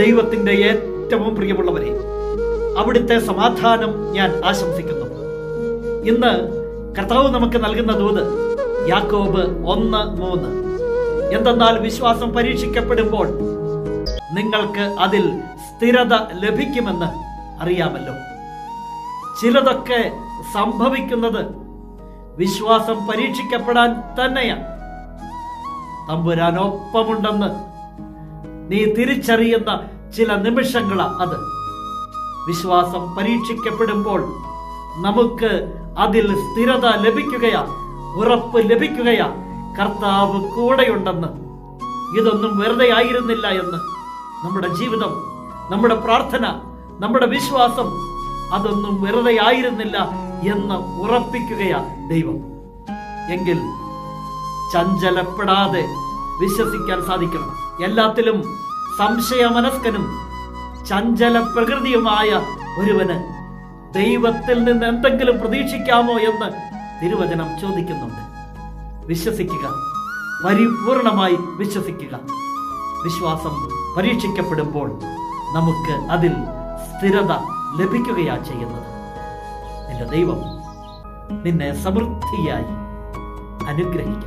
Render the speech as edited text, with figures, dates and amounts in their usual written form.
ദൈവത്തിൻ്റെ ഏറ്റവും പ്രിയമുള്ളവരെ, അവിടുത്തെ സമാധാനം ഞാൻ ആശംസിക്കുന്നു. ഇന്ന് കർത്താവ് നമുക്ക് നൽകുന്ന ദൂത് യാക്കോബ് 1:3. എന്തെന്നാൽ വിശ്വാസം പരീക്ഷിക്കപ്പെടുമ്പോൾ നിങ്ങൾക്ക് അതിൽ സ്ഥിരത ലഭിക്കുമെന്ന് അറിയാമല്ലോ. ചിലതൊക്കെ സംഭവിക്കുന്നത് വിശ്വാസം പരീക്ഷിക്കപ്പെടാൻ തന്നെയാണ്. തമ്പുരാനൊപ്പമുണ്ടെന്ന് നീ തിരിച്ചറിയുന്ന ചില നിമിഷങ്ങളാ അത്. വിശ്വാസം പരീക്ഷിക്കപ്പെടുമ്പോൾ നമുക്ക് അതിൽ സ്ഥിരത ലഭിക്കുകയാ, ഉറപ്പ് ലഭിക്കുകയാ, കർത്താവ് കൂടെയുണ്ടെന്ന്. ഇതൊന്നും വെറുതെ ആയിരുന്നില്ല എന്ന്, നമ്മുടെ ജീവിതം, നമ്മുടെ പ്രാർത്ഥന, നമ്മുടെ വിശ്വാസം അതൊന്നും വെറുതെ ആയിരുന്നില്ല എന്ന് ഉറപ്പിക്കുകയാ ദൈവം. എങ്കിൽ ചഞ്ചലപ്പെടാതെ വിശ്വസിക്കാൻ സാധിക്കണം. എല്ലാത്തിലും സംശയമനസ്കനും ചഞ്ചല പ്രകൃതിയുമായ ഒരുവന് ദൈവത്തിൽ നിന്ന് എന്തെങ്കിലും പ്രതീക്ഷിക്കാമോ എന്ന് തിരുവചനം ചോദിക്കുന്നുണ്ട്. വിശ്വസിക്കുക, പരിപൂർണമായി വിശ്വസിക്കുക. വിശ്വാസം പരീക്ഷിക്കപ്പെടുമ്പോൾ നമുക്ക് അതിൽ സ്ഥിരത ലഭിക്കുകയാ ചെയ്യുന്നത്. നിന്റെ ദൈവം നിന്നെ സമൃദ്ധിയായി അനുഗ്രഹിക്കും.